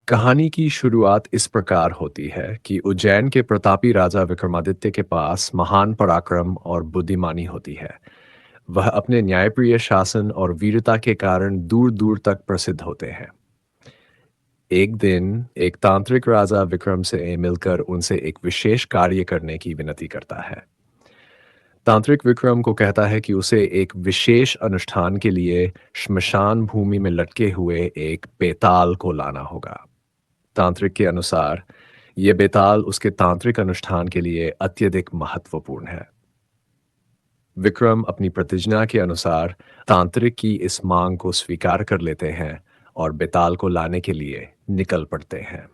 कहानी की शुरुआत इस प्रकार होती है कि उज्जैन के प्रतापी राजा विक्रमादित्य के पास महान पराक्रम और बुद्धिमानी होती है। वह अपने न्यायप्रिय शासन और वीरता के कारण दूर दूर तक प्रसिद्ध होते हैं। एक दिन एक तांत्रिक राजा विक्रम से मिलकर उनसे एक विशेष कार्य करने की विनती करता है। तांत्रिक विक्रम को कहता है कि उसे एक विशेष अनुष्ठान के लिए श्मशान भूमि में लटके हुए एक बेताल को लाना होगा। तांत्रिक के अनुसार ये बेताल उसके तांत्रिक अनुष्ठान के लिए अत्यधिक महत्वपूर्ण है। विक्रम अपनी प्रतिज्ञा के अनुसार तांत्रिक की इस मांग को स्वीकार कर लेते हैं और बेताल को लाने के लिए निकल पड़ते हैं।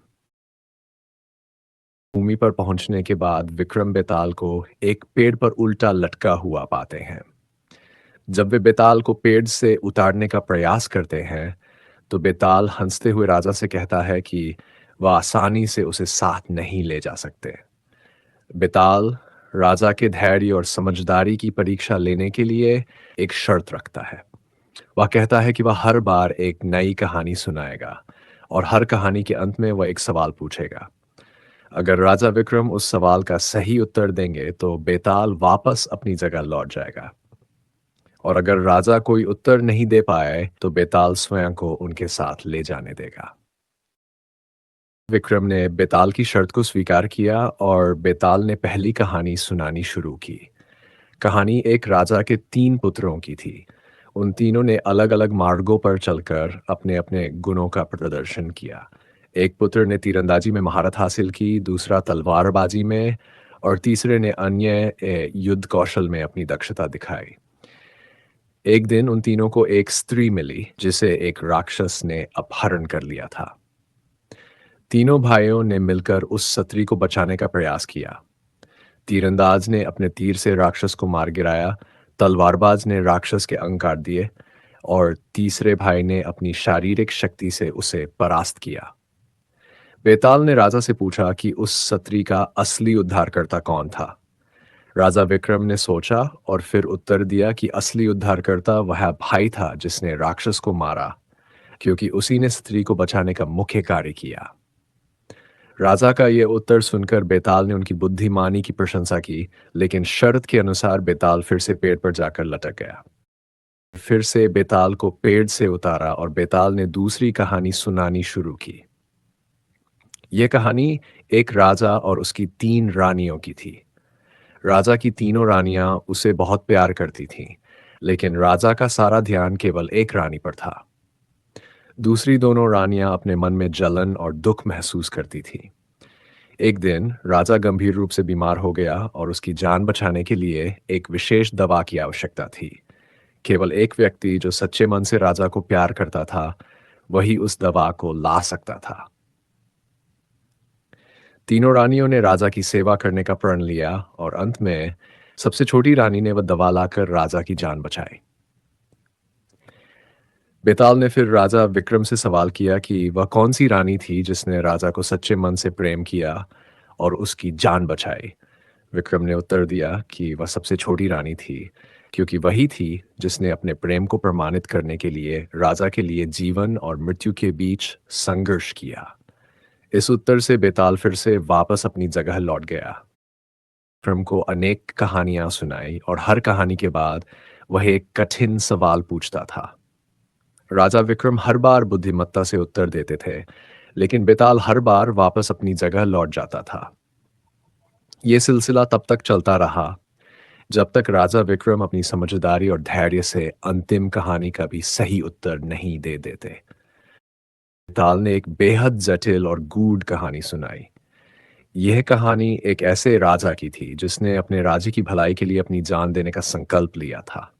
भूमि पर पहुंचने के बाद विक्रम बेताल को एक पेड़ पर उल्टा लटका हुआ पाते हैं। जब वे बेताल को पेड़ से उतारने का प्रयास करते हैं, तो बेताल हंसते हुए राजा से कहता है कि वह आसानी से उसे साथ नहीं ले जा सकते। बेताल राजा के धैर्य और समझदारी की परीक्षा लेने के लिए एक शर्त रखता है। वह कहता है कि वह हर बार एक नई कहानी सुनाएगा और हर कहानी के अंत में वह एक सवाल पूछेगा। अगर राजा विक्रम उस सवाल का सही उत्तर देंगे तो बेताल वापस अपनी जगह लौट जाएगा, और अगर राजा कोई उत्तर नहीं दे पाए तो बेताल स्वयं को उनके साथ ले जाने देगा। विक्रम ने बेताल की शर्त को स्वीकार किया और बेताल ने पहली कहानी सुनानी शुरू की। कहानी एक राजा के 3 पुत्रों की थी। उन तीनों ने अलग-अलग मार्गों पर चलकर अपने-अपने गुणों का प्रदर्शन किया। एक पुत्र ने तीरंदाजी में महारत हासिल की, दूसरा तलवारबाजी में और तीसरे ने अन्य युद्ध कौशल में अपनी दक्षता दिखाई। एक दिन उन तीनों को एक स्त्री मिली जिसे एक राक्षस ने अपहरण कर लिया था। तीनों भाइयों ने मिलकर उस स्त्री को बचाने का प्रयास किया। तीरंदाज ने अपने तीर से राक्षस को मार गिराया, तलवारबाज ने राक्षस के अंग काट दिए और तीसरे भाई ने अपनी शारीरिक शक्ति से उसे परास्त किया। बेताल ने राजा से पूछा कि उस स्त्री का असली उद्धारकर्ता कौन था। राजा विक्रम ने सोचा और फिर उत्तर दिया कि असली उद्धारकर्ता वह भाई था जिसने राक्षस को मारा, क्योंकि उसी ने स्त्री को बचाने का मुख्य कार्य किया। राजा का यह उत्तर सुनकर बेताल ने उनकी बुद्धिमानी की प्रशंसा की, लेकिन शर्त के अनुसार बेताल फिर से पेड़ पर जाकर लटक गया। फिर से बेताल को पेड़ से उतारा और बेताल ने दूसरी कहानी सुनानी शुरू की। यह कहानी एक राजा और उसकी 3 रानियों की थी। राजा की तीनों रानियां उसे बहुत प्यार करती थीं, लेकिन राजा का सारा ध्यान केवल एक रानी पर था। दूसरी दोनों रानियां अपने मन में जलन और दुख महसूस करती थीं। एक दिन राजा गंभीर रूप से बीमार हो गया और उसकी जान बचाने के लिए एक विशेष दवा की आवश्यकता थी। केवल एक व्यक्ति जो सच्चे मन से राजा को प्यार करता था, वही उस दवा को ला सकता था। तीनों रानियों ने राजा की सेवा करने का प्रण लिया और अंत में सबसे छोटी रानी ने वह दवा लाकर राजा की जान बचाई। बेताल ने फिर राजा विक्रम से सवाल किया कि वह कौन सी रानी थी जिसने राजा को सच्चे मन से प्रेम किया और उसकी जान बचाई। विक्रम ने उत्तर दिया कि वह सबसे छोटी रानी थी, क्योंकि वही थी जिसने अपने प्रेम को प्रमाणित करने के लिए राजा के लिए जीवन और मृत्यु के बीच संघर्ष किया। इस उत्तर से बेताल फिर से वापस अपनी जगह लौट गया। विक्रम को अनेक कहानियां सुनाई और हर कहानी के बाद वह एक कठिन सवाल पूछता था। राजा विक्रम हर बार बुद्धिमत्ता से उत्तर देते थे, लेकिन बेताल हर बार वापस अपनी जगह लौट जाता था। यह सिलसिला तब तक चलता रहा जब तक राजा विक्रम अपनी समझदारी और धैर्य से अंतिम कहानी का भी सही उत्तर नहीं दे देते। बेताल ने एक बेहद जटिल और गूढ़ कहानी सुनाई। यह कहानी एक ऐसे राजा की थी जिसने अपने राज्य की भलाई के लिए अपनी जान देने का संकल्प लिया था।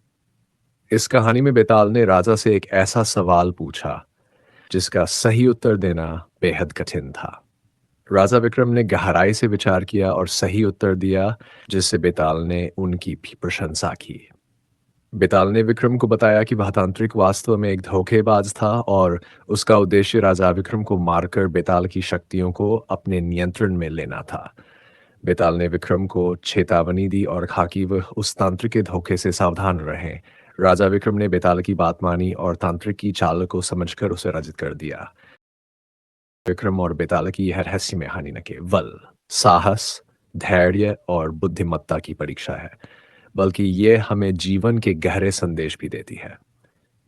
इस कहानी में बेताल ने राजा से एक ऐसा सवाल पूछा जिसका सही उत्तर देना बेहद कठिन था। राजा विक्रम ने गहराई से विचार किया और सही उत्तर दिया, जिससे बेताल ने उनकी भी प्रशंसा की। बेताल ने विक्रम को बताया कि वह तांत्रिक वास्तव में एक धोखेबाज था और उसका उद्देश्य राजा विक्रम को मारकर बेताल की शक्तियों को अपने नियंत्रण में लेना था। बेताल ने विक्रम को चेतावनी दी और कहा कि वह उस तांत्रिक के धोखे से सावधान रहें। राजा विक्रम ने बेताल की बात मानी और तांत्रिक की चाल को समझकर उसे राजित कर दिया। विक्रम और बेताल की यह रहस्यमय कहानी न केवल साहस, धैर्य और बुद्धिमत्ता की परीक्षा है, बल्कि ये हमें जीवन के गहरे संदेश भी देती है।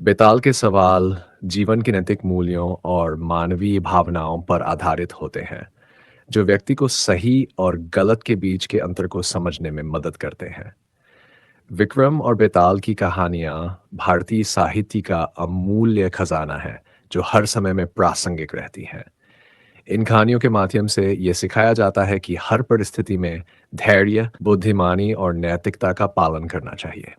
बेताल के सवाल जीवन के नैतिक मूल्यों और मानवीय भावनाओं पर आधारित होते हैं, जो व्यक्ति को सही और गलत के बीच के अंतर को समझने में मदद करते हैं। विक्रम और बेताल की कहानियाँ भारतीय साहित्य का अमूल्य खजाना है, जो हर समय में प्रासंगिक रहती हैं। इन कहानियों के माध्यम से ये सिखाया जाता है कि हर परिस्थिति में धैर्य, बुद्धिमानी और नैतिकता का पालन करना चाहिए।